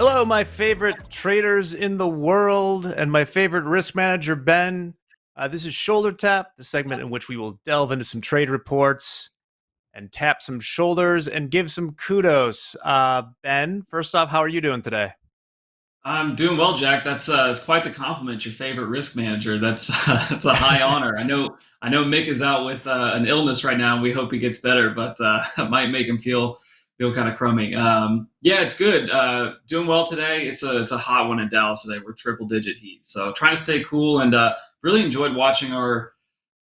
Hello, my favorite traders in the world and my favorite risk manager, Ben. This is Shoulder Tap, the segment in which we will delve into some trade reports and tap some shoulders and give some kudos. Ben, first off, how are you doing today? I'm doing well, Jack. That's quite the compliment. Your favorite risk manager. That's that's a high honor. I know Mick is out with an illness right now. We hope he gets better, but it might make him feel kind of crummy. Yeah, it's good. Doing well today. It's a hot one in Dallas today. We're triple digit heat, so trying to stay cool and really enjoyed watching our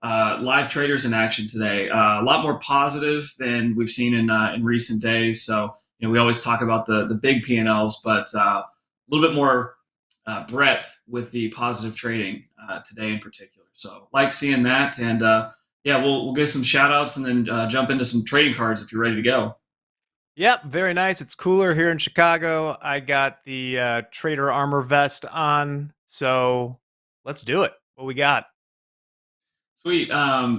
live traders in action today. A lot more positive than we've seen in recent days. So we always talk about the big P&Ls, but a little bit more breadth with the positive trading today in particular. So like seeing that, and yeah, we'll give some shout outs and then jump into some trading cards if you're ready to go. Yep, very nice. It's cooler here in Chicago. I got the trader armor vest on, so let's do it. What we got? Sweet.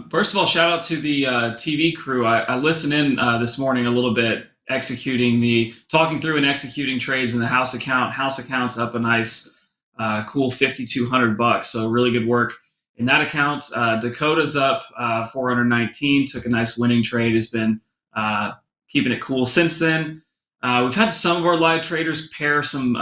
First of all, shout out to the TV crew. I listened in this morning a little bit, talking through and executing trades in the house account. House account's up a nice, cool $5,200. So really good work in that account. Dakota's up 419. Took a nice winning trade. Has been keeping it cool since then. We've had some of our live traders pair some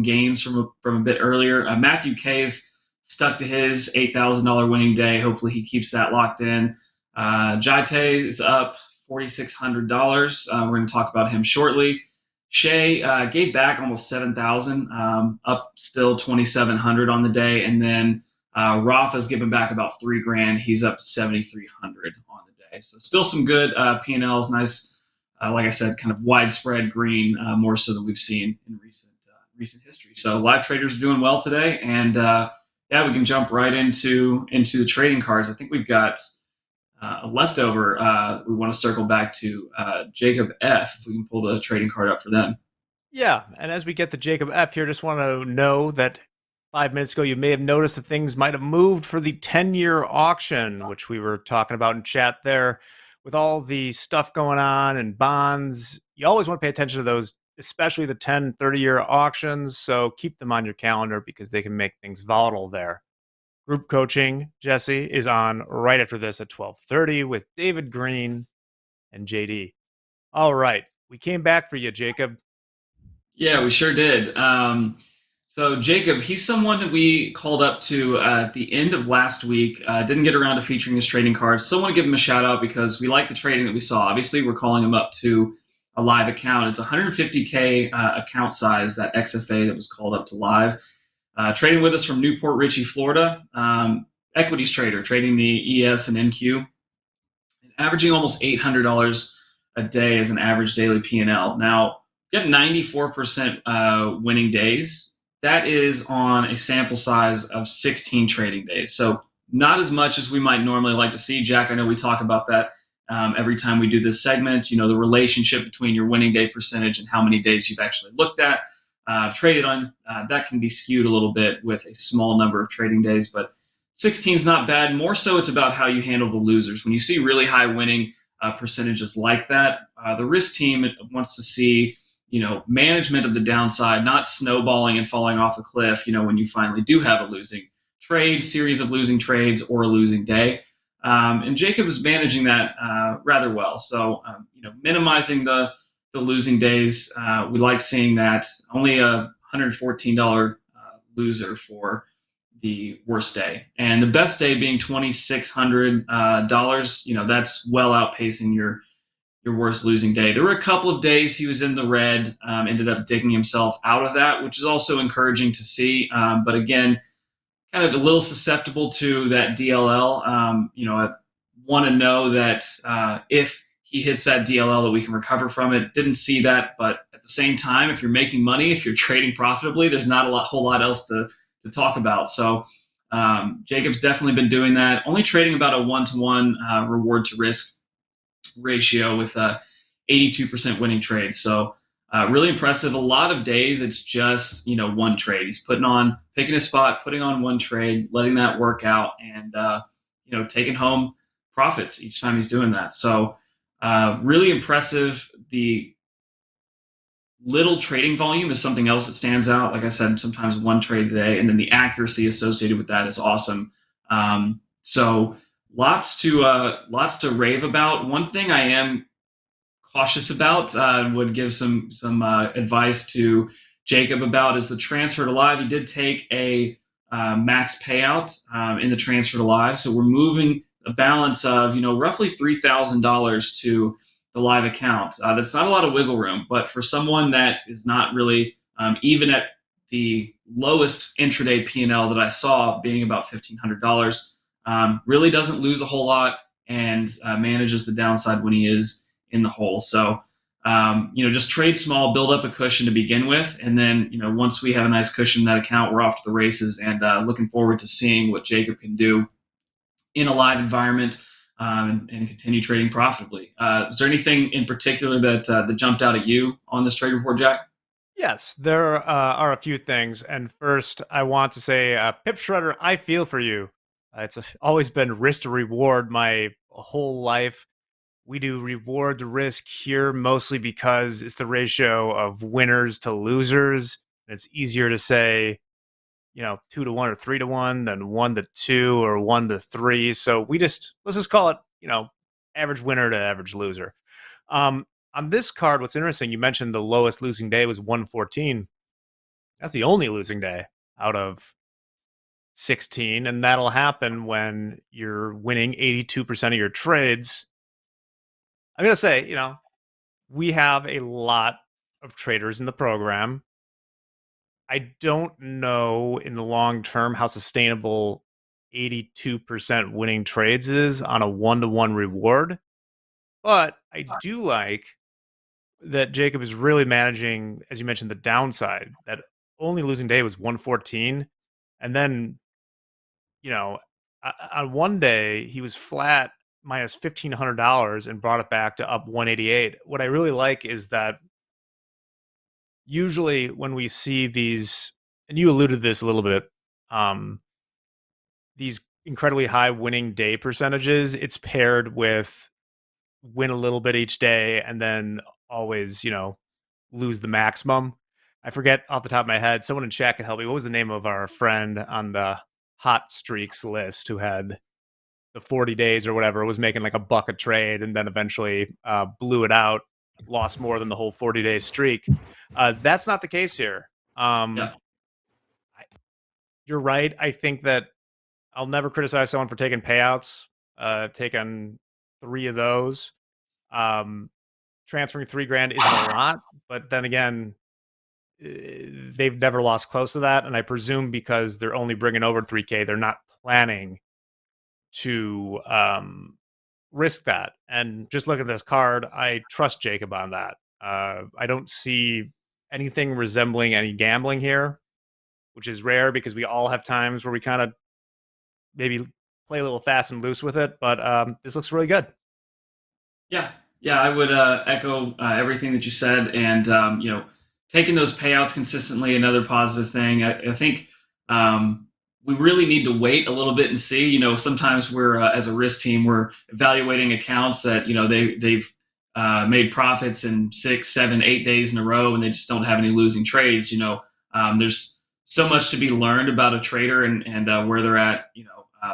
gains from a bit earlier. Matthew K's stuck to his $8,000 winning day. Hopefully, he keeps that locked in. Jaite is up $4,600. We're going to talk about him shortly. Shea gave back almost 7,000, up still 2,700 on the day, and then Rafa's given back about 3 grand. He's up 7,300 on the day. So still some good P&Ls. Nice, like I said, kind of widespread green, more so than we've seen in recent history. So live traders are doing well today, and yeah, we can jump right into the trading cards. I think we've got a leftover. We want to circle back to Jacob F. If we can pull the trading card up for them. Yeah, and as we get to Jacob F here, just want to know that 5 minutes ago you may have noticed that things might have moved for the 10-year auction, which we were talking about in chat there. With all the stuff going on and bonds, you always want to pay attention to those, especially the 10, 30-year auctions. So keep them on your calendar because they can make things volatile there. Group coaching, Jesse, is on right after this at 12:30 with David Green and JD. All right, we came back for you, Jacob. Yeah, we sure did. So Jacob, he's someone that we called up to at the end of last week. Didn't get around to featuring his trading cards. Still want to give him a shout out because we like the trading that we saw. Obviously, we're calling him up to a live account. It's 150K account size, that XFA that was called up to live. Trading with us from Newport Richey, Florida. Equities trader, trading the ES and NQ, averaging almost $800 a day as an average daily P&L. Now, get 94% winning days. That is on a sample size of 16 trading days. So not as much as we might normally like to see. Jack, I know we talk about that every time we do this segment. You know, the relationship between your winning day percentage and how many days you've actually looked at, traded on. That can be skewed a little bit with a small number of trading days, but 16 is not bad. More so, it's about how you handle the losers. When you see really high winning percentages like that, the risk team wants to see management of the downside, not snowballing and falling off a cliff. When you finally do have a losing trade, series of losing trades, or a losing day. And Jacob is managing that rather well. So minimizing the losing days. We like seeing that. Only a $114 loser for the worst day, and the best day being $2,600. That's well outpacing your worst losing day. There were a couple of days he was in the red, ended up digging himself out of that, which is also encouraging to see. But again, kind of a little susceptible to that DLL. I want to know that if he hits that DLL, that we can recover from it. Didn't see that, but at the same time, if you're making money, if you're trading profitably, there's not whole lot else to talk about. So Jacob's definitely been doing that. Only trading about a 1-to-1 reward to risk ratio with a 82% winning trade. So really impressive. A lot of days it's just one trade. He's picking a spot, putting on one trade, letting that work out, and taking home profits each time he's doing that. So really impressive. The little trading volume is something else that stands out. Like I said, sometimes one trade a day, and then the accuracy associated with that is awesome. So lots to rave about. One thing I am cautious about, would give some advice to Jacob about, is the transfer to live. He did take a max payout in the transfer to live, so we're moving a balance of roughly $3,000 to the live account. That's not a lot of wiggle room, but for someone that is not really even at the lowest intraday P&L that I saw, being about $1,500, really doesn't lose a whole lot, and manages the downside when he is in the hole. So, just trade small, build up a cushion to begin with, and then once we have a nice cushion in that account, we're off to the races. And looking forward to seeing what Jacob can do in a live environment, and continue trading profitably. Is there anything in particular that jumped out at you on this trade report, Jack? Yes, there are a few things. And first, I want to say, Pip Shredder, I feel for you. Always been risk to reward my whole life. We do reward the risk here mostly because it's the ratio of winners to losers. It's easier to say, 2 to 1 or 3 to 1 than 1 to 2 or 1 to 3. So let's just call it, average winner to average loser. On this card, what's interesting, you mentioned the lowest losing day was 114. That's the only losing day out of 16. And that'll happen when you're winning 82% of your trades. I'm going to say, we have a lot of traders in the program. I don't know in the long term how sustainable 82% winning trades is on a 1 to 1 reward, but I do like that Jacob is really managing, as you mentioned, the downside. That only losing day was 114, and then on one day he was flat minus $1,500 and brought it back to up 188. What I really like is that usually when we see these, and you alluded to this a little bit, um, these incredibly high winning day percentages, it's paired with win a little bit each day and then always, lose the maximum. I forget off the top of my head. Someone in chat can help me. What was the name of our friend on the hot streaks list who had the 40 days or whatever, was making like a buck a trade and then eventually blew it out, lost more than the whole 40-day streak. That's not the case here. Yeah. You're right. I think that I'll never criticize someone for taking payouts. Taking 3 of those. Transferring 3 grand isn't a lot, but then again, they've never lost close to that. And I presume because they're only bringing over 3K, they're not planning to risk that. And just look at this card. I trust Jacob on that. I don't see anything resembling any gambling here, which is rare because we all have times where we kind of maybe play a little fast and loose with it. But this looks really good. Yeah, yeah, I would echo everything that you said, and taking those payouts consistently, another positive thing. I think we really need to wait a little bit and see. Sometimes we're as a risk team, we're evaluating accounts that they've made profits in 6, 7, 8 days in a row, and they just don't have any losing trades. There's so much to be learned about a trader, and where they're at,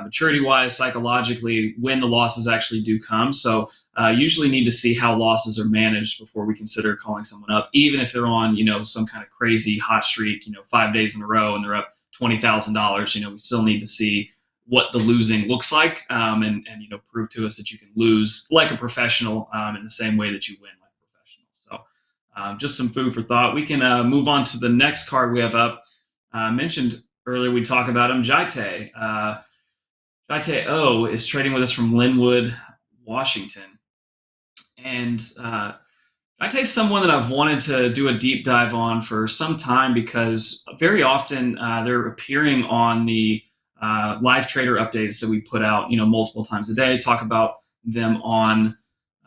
maturity wise, psychologically, when the losses actually do come. So usually need to see how losses are managed before we consider calling someone up, even if they're on, some kind of crazy hot streak, 5 days in a row and they're up $20,000. We still need to see what the losing looks like, and prove to us that you can lose like a professional, in the same way that you win like a professional. So just some food for thought. We can move on to the next card we have up. Mentioned earlier, we talk about him, Jaite. Jaite O is trading with us from Linwood, Washington. And Jaite is someone that I've wanted to do a deep dive on for some time because very often they're appearing on the live trader updates that we put out, multiple times a day, talk about them on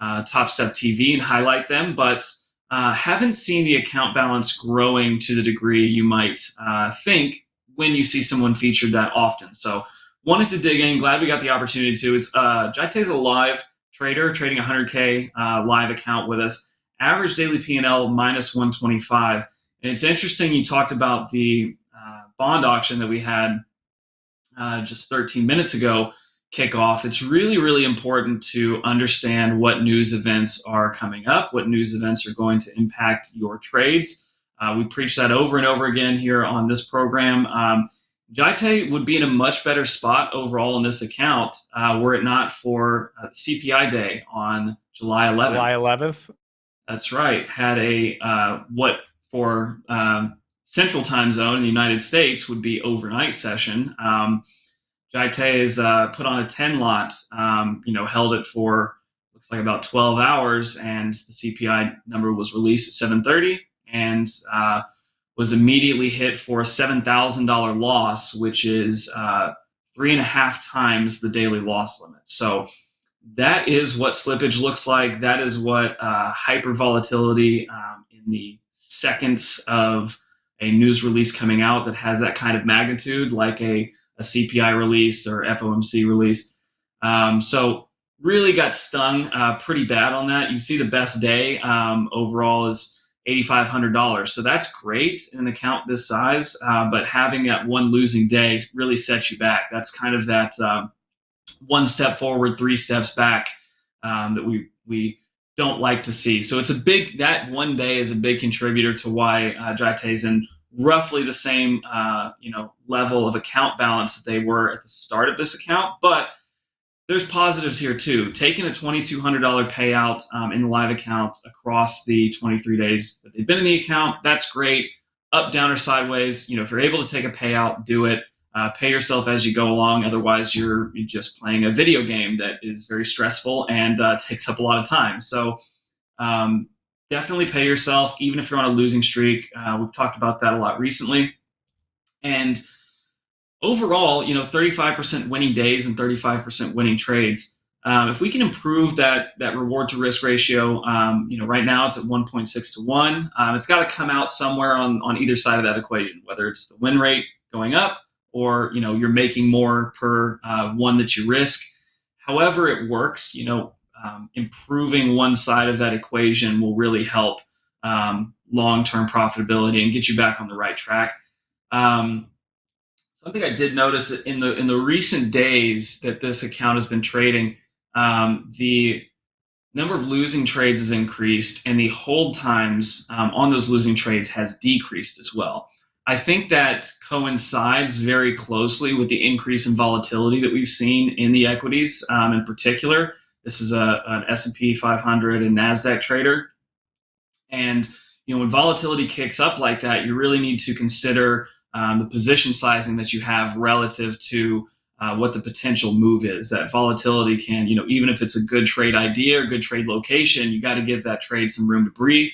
TopstepTV and highlight them, but haven't seen the account balance growing to the degree you might think when you see someone featured that often. So wanted to dig in. Glad we got the opportunity to. It's Jaite's a live trader trading 100K live account with us, average daily P&L minus 125. And it's interesting you talked about the bond auction that we had just 13 minutes ago kick off. It's really, really important to understand what news events are coming up, what news events are going to impact your trades. We preach that over and over again here on this program. Jaite would be in a much better spot overall in this account were it not for CPI day on July 11th. July 11th. That's right. Had a what for Central Time Zone in the United States would be overnight session. Jaite is put on a 10 lot, held it for looks like about 12 hours, and the CPI number was released at 7:30, and was immediately hit for a $7,000 loss, which is 3.5 times the daily loss limit. So that is what slippage looks like. That is what hyper volatility in the seconds of a news release coming out that has that kind of magnitude, like a CPI release or FOMC release. So really got stung pretty bad on that. You see the best day overall is $8,500. So that's great in an account this size, but having that one losing day really sets you back. That's kind of that one step forward, three steps back that we don't like to see. So it's that one day is a big contributor to why Jaite is in roughly the same level of account balance that they were at the start of this account. But there's positives here too. Taking a $2,200 payout in the live account across the 23 days that they've been in the account, that's great. Up, down, or sideways. If you're able to take a payout, do it. Pay yourself as you go along. Otherwise, you're just playing a video game that is very stressful and takes up a lot of time. So definitely pay yourself, even if you're on a losing streak. We've talked about that a lot recently. And overall, 35% winning days and 35% winning trades. If we can improve that reward to risk ratio, right now it's at 1.6 to 1. It's got to come out somewhere on either side of that equation, whether it's the win rate going up or you're making more per one that you risk. However it works, improving one side of that equation will really help long-term profitability and get you back on the right track. Something I did notice that in the recent days that this account has been trading, the number of losing trades has increased, and the hold times on those losing trades has decreased as well. I think that coincides very closely with the increase in volatility that we've seen in the equities, in particular. This is an S&P 500 and NASDAQ trader. And when volatility kicks up like that, you really need to consider the position sizing that you have relative to what the potential move is. That volatility can, even if it's a good trade idea or good trade location, you got to give that trade some room to breathe.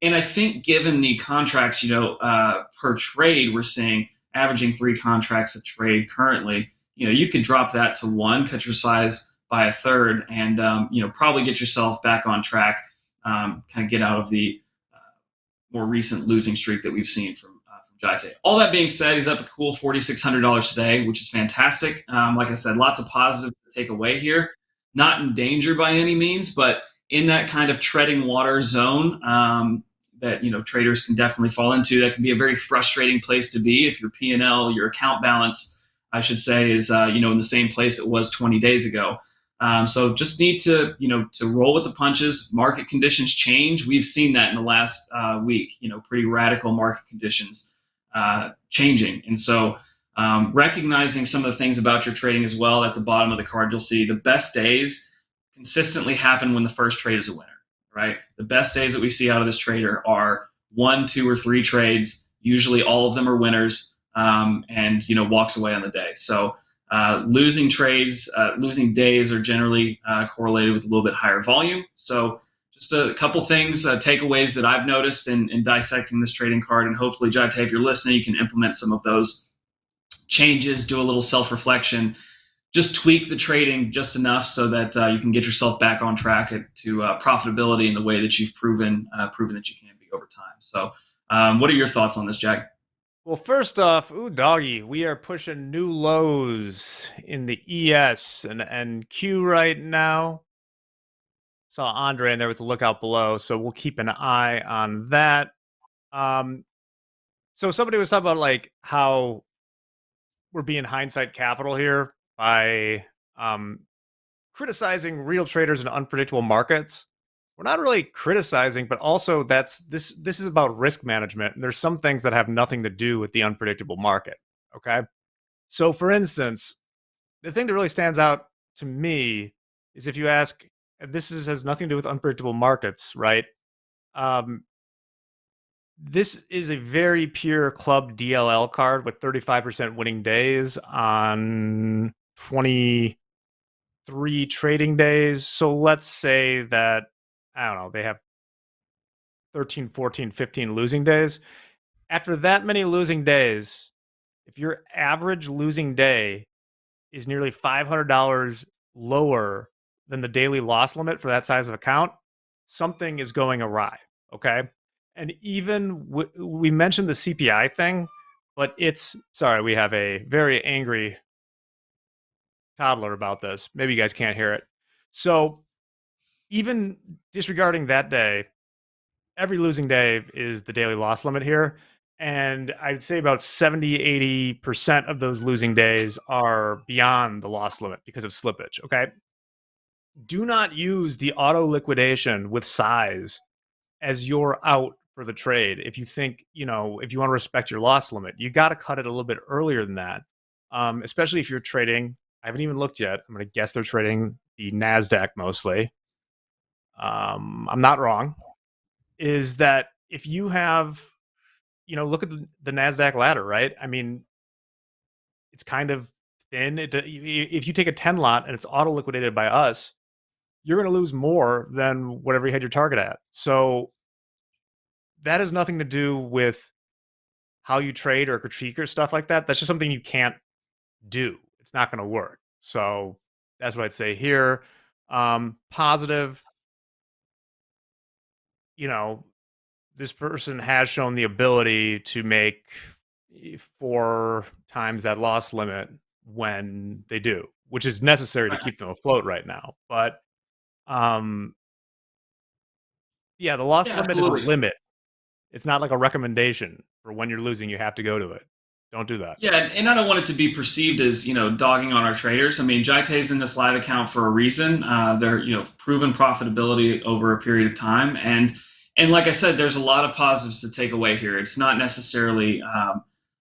And I think given the contracts, per trade, we're seeing averaging 3 contracts a trade currently, you could drop that to 1, cut your size by a third, and, probably get yourself back on track, kind of get out of the more recent losing streak that we've seen from Jaite. All that being said, he's up a cool $4,600 today, which is fantastic. Like I said, lots of positives to take away here. Not in danger by any means, but in that kind of treading water zone that traders can definitely fall into. That can be a very frustrating place to be if your P&L, your account balance, I should say, is in the same place it was 20 days ago. So just need to roll with the punches. Market conditions change. We've seen that in the last week. Pretty radical market conditions changing, and so recognizing some of the things about your trading as well. At the bottom of the card, you'll see the best days consistently happen when the first trade is a winner. Right? The best days that we see out of this trader are 1, 2, or 3 trades. Usually, all of them are winners, and walks away on the day. So losing days are generally correlated with a little bit higher volume. So just a couple things, takeaways that I've noticed in dissecting this trading card, and hopefully, Jaite, if you're listening, you can implement some of those changes, do a little self-reflection, just tweak the trading just enough so that you can get yourself back on track to profitability in the way that you've proven that you can be over time. So what are your thoughts on this, Jack? Well, first off, ooh, doggy, we are pushing new lows in the ES and NQ right now. Saw Andre in there with the lookout below, so we'll keep an eye on that. Um, so somebody was talking about like how we're being hindsight capital here by um, criticizing real traders in unpredictable markets. We're not really criticizing, but also this is about risk management. And there's some things that have nothing to do with the unpredictable market. Okay. So for instance, the thing that really stands out to me is if you ask, has nothing to do with unpredictable markets, right? Um, this is a very pure club DLL card with 35% winning days on 23 trading days. So let's say that, I don't know, they have 13, 14, 15 losing days. After that many losing days, if your average losing day is nearly $500 lower than the daily loss limit for that size of account, something is going awry. Okay. And even we mentioned the CPI thing, but it's sorry, we have a very angry toddler about this. Maybe you guys can't hear it. So, even disregarding that day, every losing day is the daily loss limit here. And I'd say about 70, 80% of those losing days are beyond the loss limit because of slippage. Okay. Do not use the auto liquidation with size as your out for the trade. If you think, if you want to respect your loss limit, you got to cut it a little bit earlier than that. Especially if you're trading. I haven't even looked yet. I'm going to guess they're trading the NASDAQ mostly. I'm not wrong. Is that if you have, look at the NASDAQ ladder, right? I mean, it's kind of thin. If you take a 10 lot and it's auto liquidated by us, you're going to lose more than whatever you had your target at. So that has nothing to do with how you trade or critique or stuff like that. That's just something you can't do. It's not going to work. So that's what I'd say here. Positive, you know, this person has shown the ability to make 4 times that loss limit when they do, which is necessary to Right. keep them afloat right now. But um, yeah, the loss Yeah, limit is a absolutely. limit. It's not like a recommendation for when you're losing, you have to go to it. Don't do that. Yeah, and I don't want it to be perceived as dogging on our traders. I mean, Jaite's in this live account for a reason. They're proven profitability over a period of time, and like I said, there's a lot of positives to take away here. It's not necessarily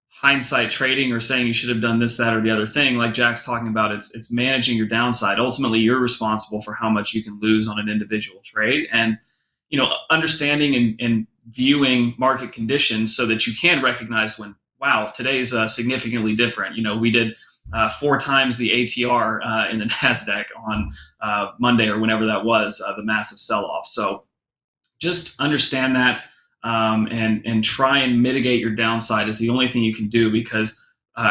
hindsight trading or saying you should have done this, that, or the other thing. Like Jack's talking about, it's managing your downside. Ultimately, you're responsible for how much you can lose on an individual trade, and understanding and viewing market conditions so that you can recognize when, wow, today's significantly different. We did 4 times the ATR in the Nasdaq on Monday or whenever that was, the massive sell-off. So just understand that, and try and mitigate your downside is the only thing you can do, because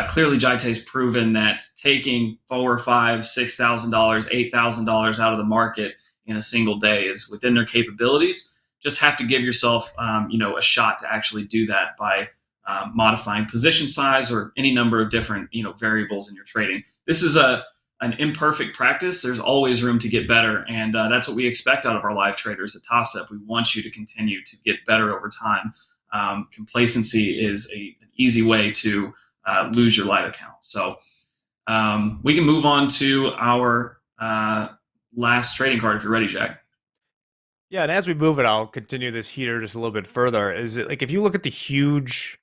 clearly Jaite's proven that taking $4, $5, $6,000, $8,000 out of the market in a single day is within their capabilities. Just have to give yourself a shot to actually do that by modifying position size or any number of different variables in your trading. This is an imperfect practice. There's always room to get better, and that's what we expect out of our live traders at Topstep. We want you to continue to get better over time. Complacency is an easy way to lose your live account. So we can move on to our last trading card if you're ready, Jack. Yeah, and as we move it, I'll continue this heater just a little bit further. Is it like if you look at the huge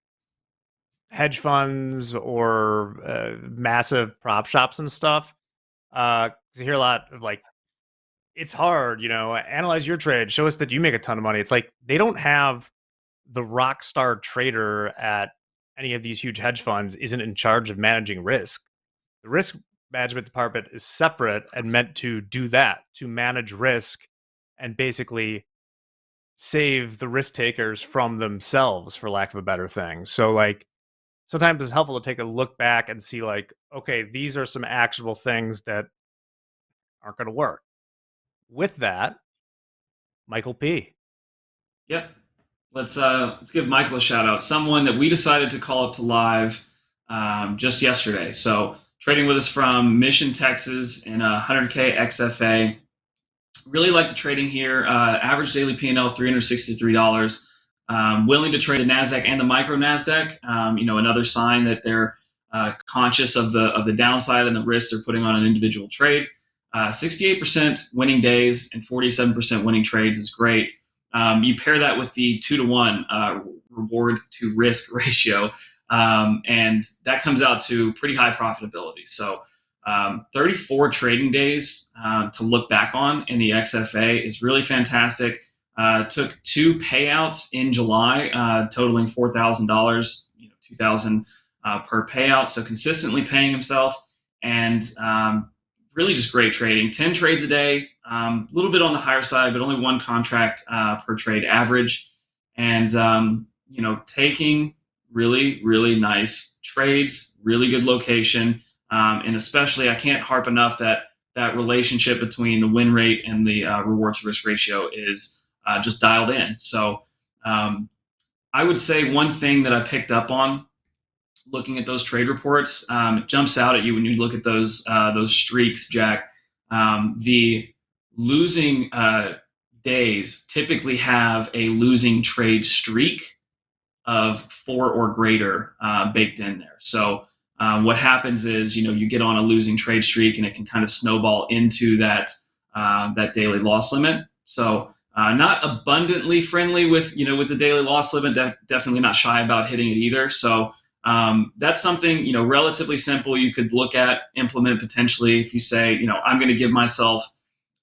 hedge funds or massive prop shops and stuff, 'cause you hear a lot of like, it's hard, analyze your trade, show us that you make a ton of money. It's like they don't have the rock star trader at any of these huge hedge funds isn't in charge of managing risk. The risk management department is separate and meant to do that, to manage risk and basically save the risk takers from themselves, for lack of a better thing. So, like, sometimes it's helpful to take a look back and see, like, okay, these are some actionable things that aren't going to work. With that, Michael P. Yep. Let's give Michael a shout out. Someone that we decided to call up to live just yesterday. So trading with us from Mission, Texas, in a 100K XFA. Really like the trading here. Average daily P&L $363. Willing to trade the Nasdaq and the micro Nasdaq. Another sign that they're conscious of the downside and the risks they're putting on an individual trade. 68% winning days and 47% winning trades is great. You pair that with the 2-to-1 reward to risk ratio, and that comes out to pretty high profitability. So 34 trading days to look back on in the XFA is really fantastic. Took 2 payouts in July, totaling $4,000, 2,000 per payout. So consistently paying himself, and really just great trading. 10 trades a day, a little bit on the higher side, but only 1 contract per trade average, and taking really really nice trades, really good location. And especially, I can't harp enough that relationship between the win rate and the reward to risk ratio is just dialed in. So I would say one thing that I picked up on looking at those trade reports, it jumps out at you when you look at those streaks, Jack. The losing days typically have a losing trade streak of 4 or greater baked in there. So what happens is, you get on a losing trade streak, and it can kind of snowball into that daily loss limit. So not abundantly friendly with the daily loss limit. Definitely not shy about hitting it either. So that's something relatively simple you could look at, implement potentially. If you say, I'm going to give myself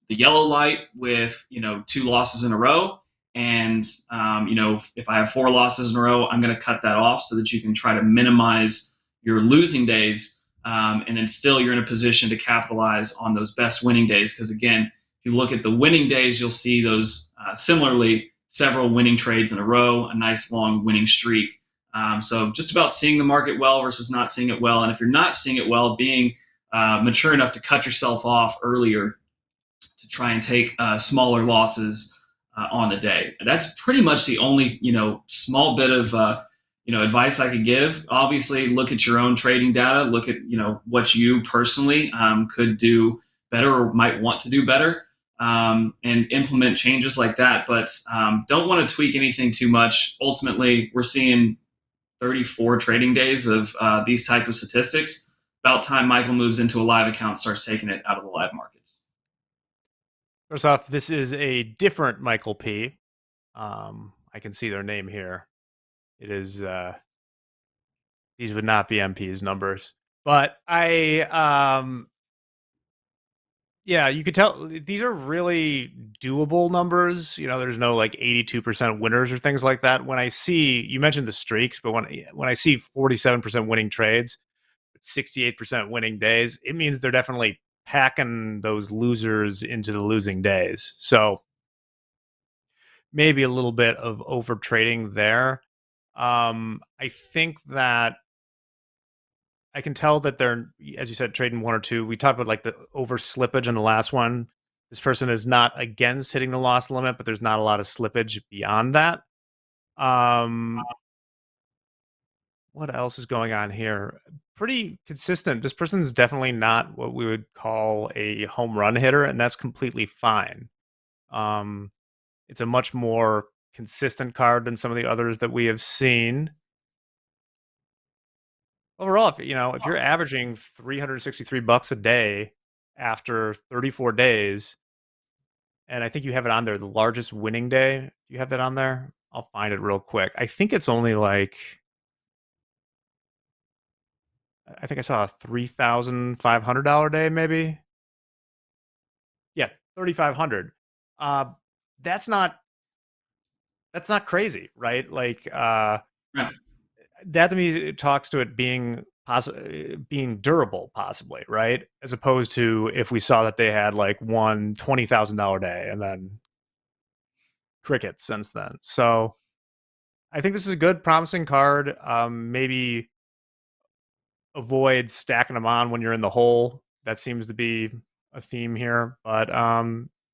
the yellow light with 2 losses in a row, and if I have 4 losses in a row, I'm going to cut that off so that you can try to minimize your losing days, and then still you're in a position to capitalize on those best winning days. Because again, if you look at the winning days, you'll see those similarly several winning trades in a row, a nice long winning streak. So just about seeing the market well versus not seeing it well, and if you're not seeing it well, being mature enough to cut yourself off earlier to try and take smaller losses on the day. That's pretty much the only small bit of advice I could give. Obviously, look at your own trading data. Look at what you personally could do better or might want to do better, and implement changes like that. But don't want to tweak anything too much. Ultimately, we're seeing 34 trading days of these type of statistics. About time Michael moves into a live account, starts taking it out of the live markets. First off, this is a different Michael P. I can see their name here. It is these would not be MP's numbers, but yeah, you could tell these are really doable numbers. There's no like 82% winners or things like that. When I see, you mentioned the streaks, but when I see 47% winning trades, 68% winning days, it means they're definitely packing those losers into the losing days. So maybe a little bit of over trading there. I think that I can tell that they're, as you said, trading 1 or 2. We talked about like the over slippage in the last one. This person is not against hitting the loss limit, but there's not a lot of slippage beyond that. What else is going on here? Pretty consistent. This person's definitely not what we would call a home run hitter, and that's completely fine. Um, it's a much more consistent card than some of the others that we have seen. Overall, if you're averaging $363 a day after 34 days, and I think you have it on there, the largest winning day. Do you have that on there? I'll find it real quick. I think it's only like, I think I saw a $3,500 day, maybe. Yeah, 3,500. Uh, that's not crazy, right? Like Right. that to me it talks to it being being durable, possibly, right? As opposed to if we saw that they had like one $20,000 day and then crickets since then. So I think this is a good, promising card. Maybe avoid stacking them on when you're in the hole. That seems to be a theme here. But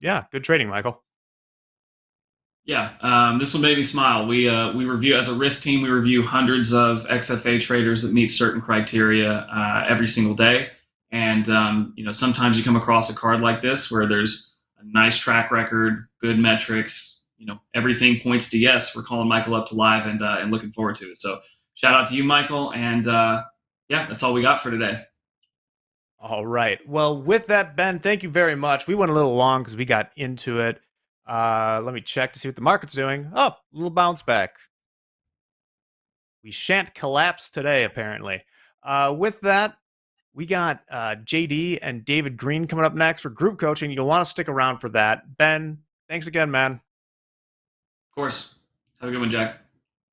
yeah, good trading, Michael. Yeah, this one made me smile. We review, as a risk team. We review hundreds of XFA traders that meet certain criteria every single day, and sometimes you come across a card like this where there's a nice track record, good metrics. Everything points to yes. We're calling Michael up to live and looking forward to it. So shout out to you, Michael, and yeah, that's all we got for today. All right. Well, with that, Ben, thank you very much. We went a little long because we got into it. Let me check to see what the market's doing. Oh, a little bounce back. We shan't collapse today, apparently. With that, we got JD and David Green coming up next for group coaching. You'll want to stick around for that. Ben, thanks again, man. Of course. Have a good one, Jack.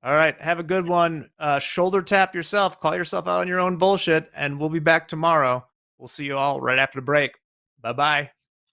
All right. Have a good one. Shoulder tap yourself. Call yourself out on your own bullshit. And we'll be back tomorrow. We'll see you all right after the break. Bye bye.